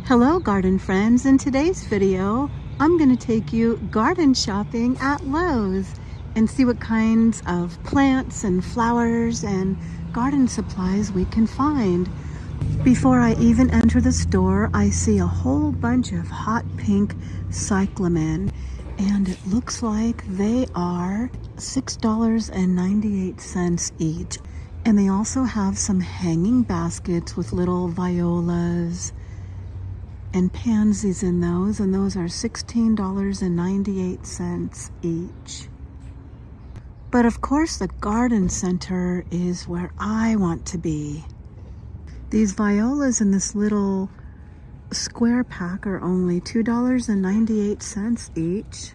Hello garden friends, in today's video I'm going to take you garden shopping at Lowe's and see what kinds of plants and flowers and garden supplies we can find. Before I even enter the store, I see a whole bunch of hot pink cyclamen, and it looks like they are $6.98 each. And they also have some hanging baskets with little violas and pansies in those, and those are $16.98 each. But of course the garden center is where I want to be. These violas in this little square pack are only $2.98 each.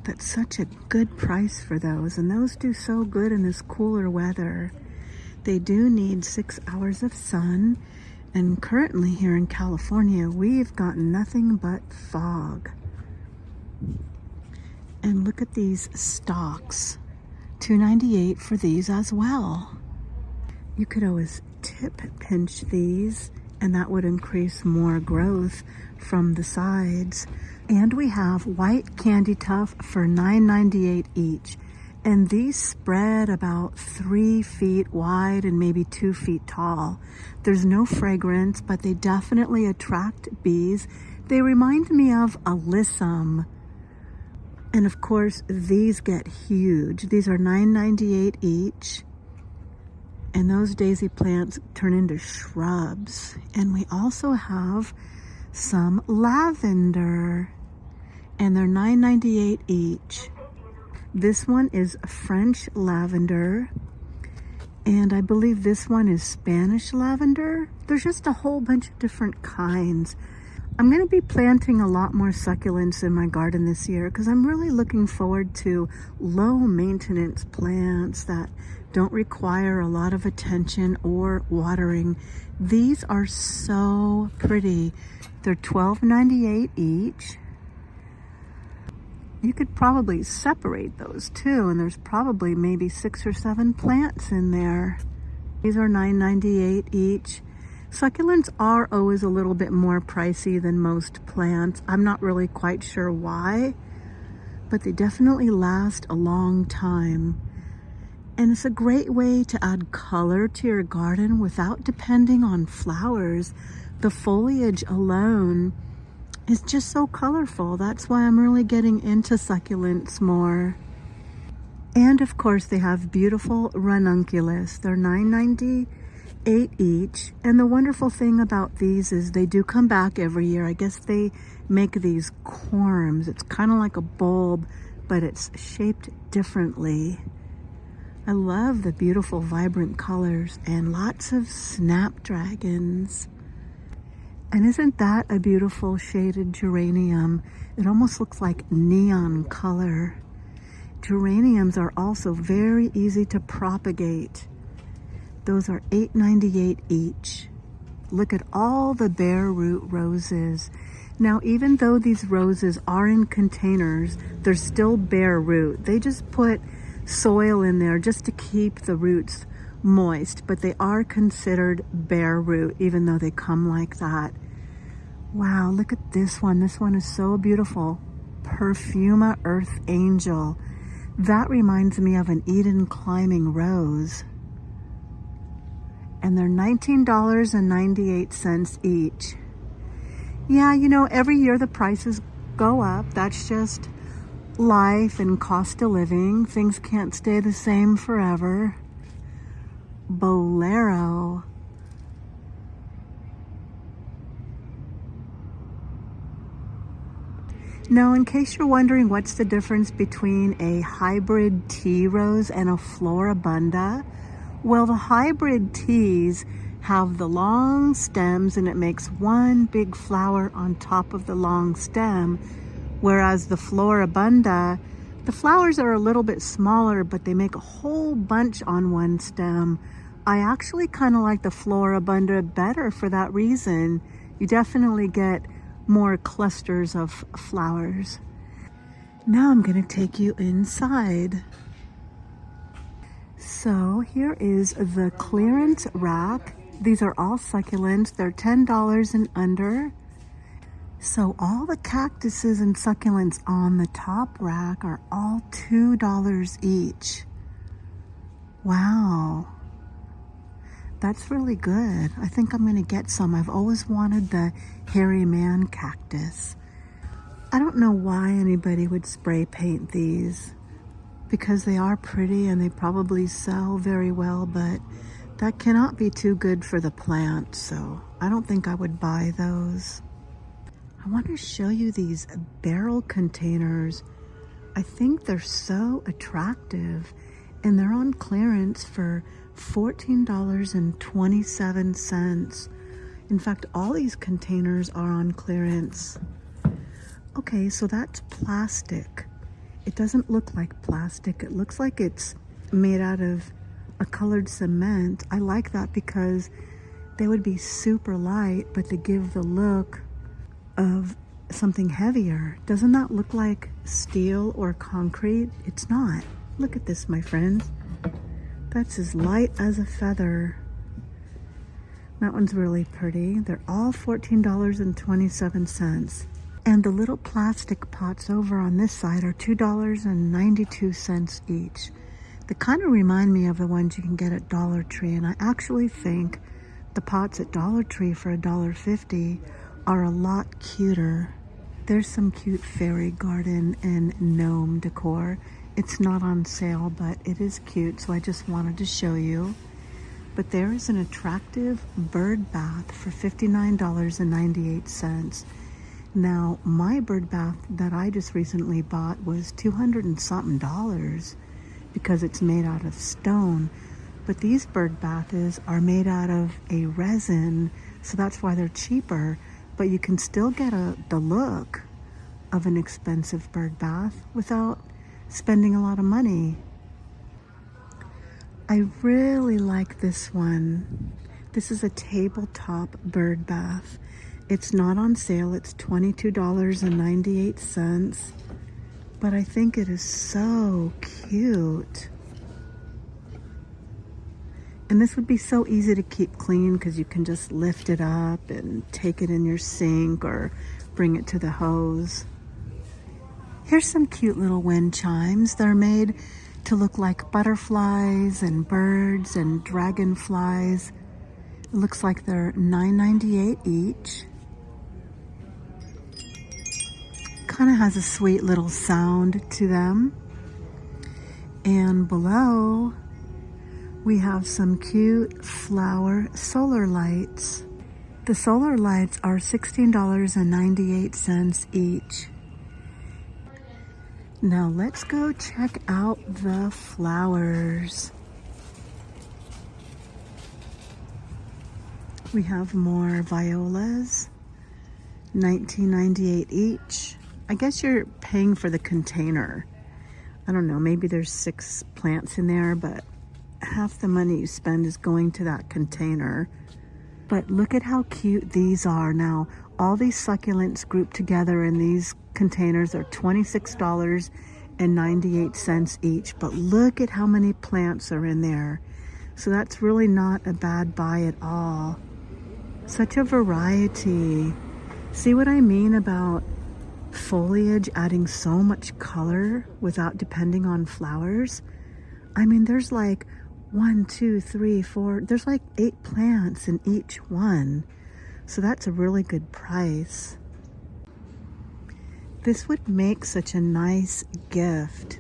That's such a good price for those, and those do so good in this cooler weather. They do need 6 hours of sun, and currently here in California we've got nothing but fog. And look at these stalks, $2.98 for these as well. You could always tip pinch these, and that would increase more growth from the sides. And we have white candy tuft for $9.98 each. And these spread about 3 feet wide and maybe 2 feet tall. There's no fragrance, but they definitely attract bees. They remind me of alyssum. And of course, these get huge. These are $9.98 each. And those daisy plants turn into shrubs. And we also have some lavender, and they're $9.98 each. This one is French lavender, and I believe this one is Spanish lavender. There's just a whole bunch of different kinds. I'm going to be planting a lot more succulents in my garden this year because I'm really looking forward to low maintenance plants that don't require a lot of attention or watering. These are so pretty. They're $12.98 each. You could probably separate those too, and there's probably maybe 6 or 7 plants in there. These are $9.98 each. Succulents are always a little bit more pricey than most plants. I'm not really quite sure why, but they definitely last a long time. And it's a great way to add color to your garden without depending on flowers. The foliage alone is just so colorful. That's why I'm really getting into succulents more. And of course they have beautiful ranunculus. They're $9.98 each. And the wonderful thing about these is they do come back every year. I guess they make these corms. It's kind of like a bulb, but it's shaped differently. I love the beautiful vibrant colors and lots of snapdragons. And isn't that a beautiful shaded geranium? It almost looks like neon color. Geraniums are also very easy to propagate. Those are $8.98 each. Look at all the bare root roses. Now, even though these roses are in containers, they're still bare root. They just put soil in there just to keep the roots moist, but they are considered bare root even though they come like that. Wow, look at this one. This one is so beautiful. Perfuma Earth Angel. That reminds me of an Eden climbing rose. And they're $19.98 each. Yeah, you know, every year the prices go up. That's just life and cost of living. Things can't stay the same forever. Bolero. Now, in case you're wondering what's the difference between a hybrid tea rose and a floribunda, well, the hybrid teas have the long stems and it makes one big flower on top of the long stem, whereas the floribunda, the flowers are a little bit smaller, but they make a whole bunch on one stem. I actually kind of like the floribunda better for that reason. You definitely get more clusters of flowers. Now I'm going to take you inside. So here is the clearance rack These are all succulents. They're $10 and under. So all the cactuses and succulents on the top rack are all $2 each. Wow. That's really good. I think I'm gonna get some. I've always wanted the hairy man cactus. I don't know why anybody would spray paint these, because they are pretty and they probably sell very well, but that cannot be too good for the plant, so I don't think I would buy those. I want to show you these barrel containers. I think they're so attractive, and they're on clearance for $14.27. In fact, all these containers are on clearance. Okay, so that's plastic. It doesn't look like plastic. It looks like it's made out of a colored cement. I like that because they would be super light, but they give the look of something heavier. Doesn't that look like steel or concrete? It's not. Look at this, my friends. That's as light as a feather. That one's really pretty. They're all $14.27. And the little plastic pots over on this side are $2.92 each. They kind of remind me of the ones you can get at Dollar Tree, and I actually think the pots at Dollar Tree for $1.50 are a lot cuter. There's some cute fairy garden and gnome decor. It's not on sale, but it is cute, so I just wanted to show you. But there is an attractive bird bath for $59.98. Now, my bird bath that I just recently bought was $200 and something because it's made out of stone. But these bird baths are made out of a resin, so that's why they're cheaper. But you can still get the look of an expensive bird bath without spending a lot of money. I really like this one. This is a tabletop bird bath. It's not on sale. It's $22.98, but I think it is so cute. And this would be so easy to keep clean because you can just lift it up and take it in your sink or bring it to the hose. Here's some cute little wind chimes. They're made to look like butterflies and birds and dragonflies. It looks like they're $9.98 each. Kind of has a sweet little sound to them. And below, we have some cute flower solar lights. The solar lights are $16.98 each. Now let's go check out the flowers. We have more violas, $19.98 each. I guess you're paying for the container. I don't know, maybe there's 6 plants in there, but half the money you spend is going to that container. But look at how cute these are. Now, all these succulents grouped together in these containers are $26.98 each. But look at how many plants are in there. So that's really not a bad buy at all. Such a variety. See what I mean about foliage adding so much color without depending on flowers? I mean, there's like 1, 2, 3, 4, there's like 8 plants in each one. So that's a really good price. This would make such a nice gift.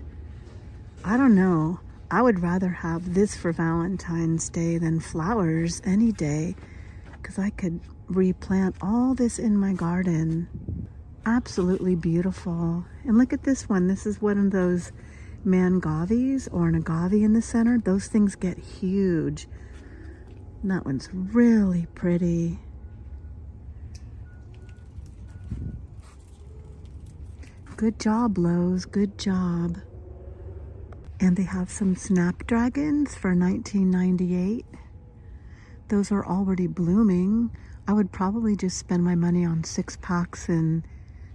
I don't know. I would rather have this for Valentine's Day than flowers any day, because I could replant all this in my garden. Absolutely beautiful. And look at this one. This is one of those mangavis or an agave in the center. Those things get huge. And that one's really pretty. Good job, Lowe's. Good job. And they have some snapdragons for $19.98. Those are already blooming. I would probably just spend my money on 6 packs and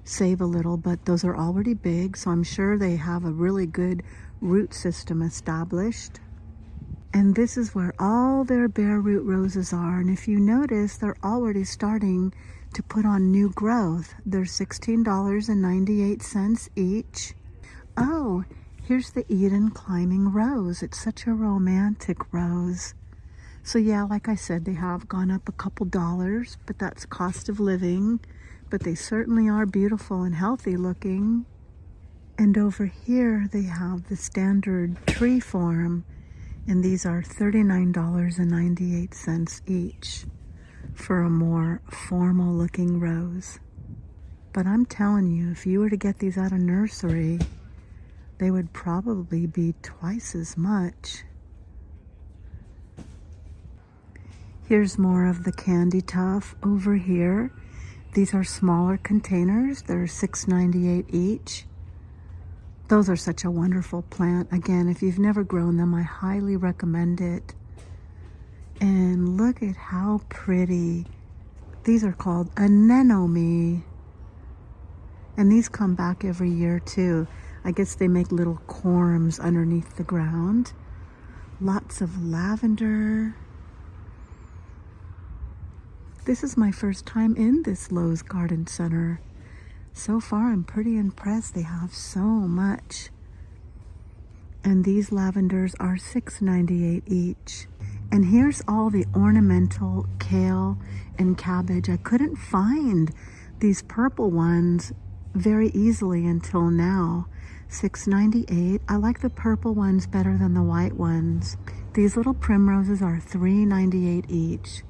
save a little, but those are already big, so I'm sure they have a really good root system established. And this is where all their bare root roses are. And if you notice, they're already starting to put on new growth. They're $16.98 each. Oh, here's the Eden climbing rose. It's such a romantic rose. So yeah, like I said, they have gone up a couple dollars, but that's cost of living. But they certainly are beautiful and healthy looking. And over here, they have the standard tree form. And these are $39.98 each for a more formal looking rose. But I'm telling you, if you were to get these at a nursery, they would probably be twice as much. Here's more of the candy tuff over here. These are smaller containers. They're $6.98 each. Those are such a wonderful plant. Again, if you've never grown them, I highly recommend it. And look at how pretty. These are called anemone. And these come back every year too. I guess they make little corms underneath the ground. Lots of lavender. This is my first time in this Lowe's Garden Center. So far, I'm pretty impressed. They have so much. And these lavenders are $6.98 each. And here's all the ornamental kale and cabbage. I couldn't find these purple ones very easily until now. $6.98. I like the purple ones better than the white ones. These little primroses are $3.98 each.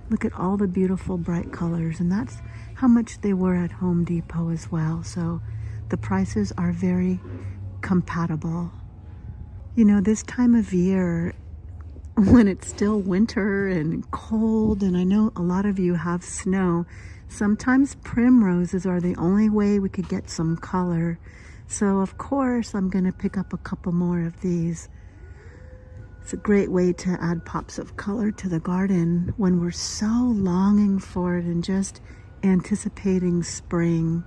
Look at all the beautiful bright colors, and that's how much they were at Home Depot as well. So the prices are very compatible. You know, this time of year, when it's still winter and cold, and I know a lot of you have snow, sometimes primroses are the only way we could get some color. So of course, I'm gonna pick up a couple more of these. It's a great way to add pops of color to the garden when we're so longing for it and just anticipating spring.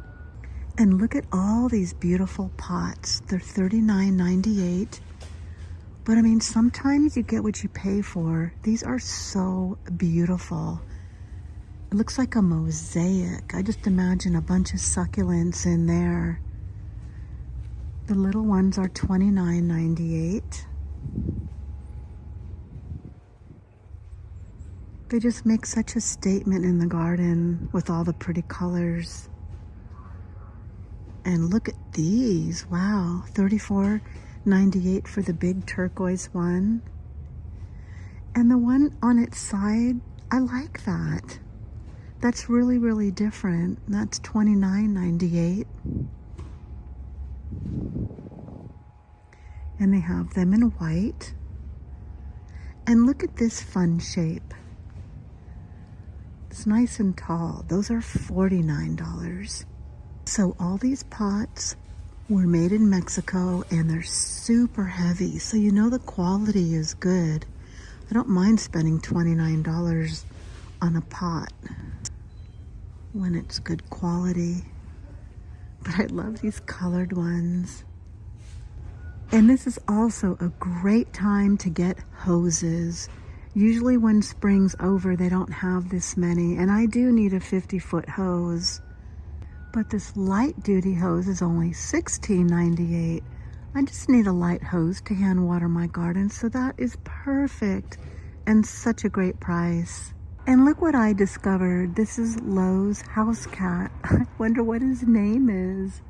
And look at all these beautiful pots. They're $39.98. But I mean, sometimes you get what you pay for. These are so beautiful. It looks like a mosaic. I just imagine a bunch of succulents in there. The little ones are $29.98. They just make such a statement in the garden with all the pretty colors. And look at these. Wow, $34.98 for the big turquoise one. And the one on its side, I like that. That's really, really different. That's $29.98. And they have them in white. And look at this fun shape. It's nice and tall. Those are $49. So all these pots were made in Mexico and they're super heavy. So you know the quality is good. I don't mind spending $29 on a pot when it's good quality. But I love these colored ones. And this is also a great time to get hoses. Usually when spring's over, they don't have this many, and I do need a 50-foot hose. But this light duty hose is only $16.98. I just need a light hose to hand water my garden, so that is perfect and such a great price. And look what I discovered. This is Lowe's house cat. I wonder what his name is.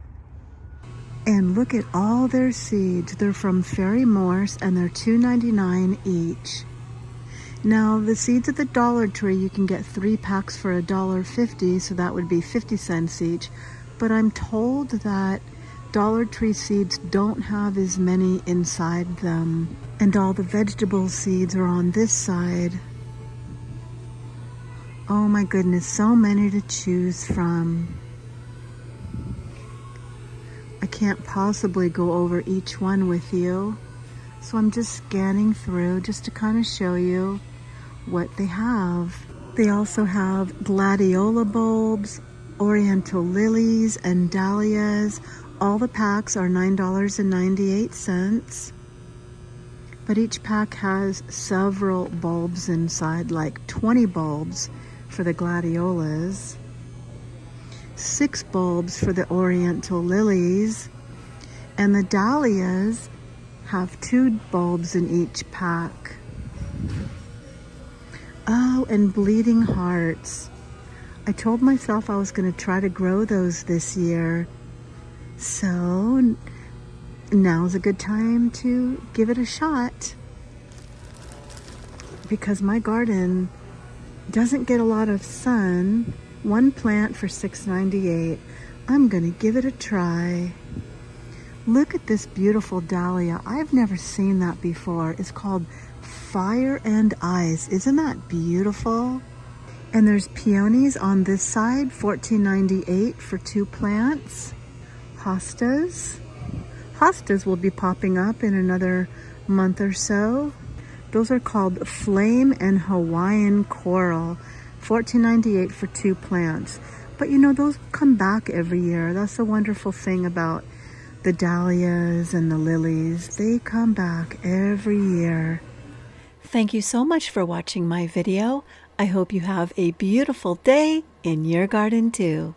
And look at all their seeds. They're from Fairy Morse and they're $2.99 each. Now the seeds at the Dollar Tree, you can get 3 packs for $1.50, so that would be 50 cents each. But I'm told that Dollar Tree seeds don't have as many inside them. And all the vegetable seeds are on this side. Oh my goodness, so many to choose from. I can't possibly go over each one with you. So I'm just scanning through just to kind of show you what they have. They also have gladiola bulbs, oriental lilies, and dahlias. All the packs are $9.98. But each pack has several bulbs inside, like 20 bulbs for the gladiolas, 6 bulbs for the oriental lilies, and the dahlias have 2 bulbs in each pack. Oh, and bleeding hearts. I told myself I was going to try to grow those this year. So now's a good time to give it a shot, because my garden doesn't get a lot of sun. One plant for $6.98. I'm going to give it a try. Look at this beautiful dahlia. I've never seen that before. It's called Fire and Ice. Isn't that beautiful? And there's peonies on this side, $14.98 for 2 plants. Hostas. Hostas will be popping up in another month or so. Those are called Flame and Hawaiian Coral, $14.98 for 2 plants. But you know, those come back every year. That's the wonderful thing about the dahlias and the lilies. They come back every year. Thank you so much for watching my video. I hope you have a beautiful day in your garden too.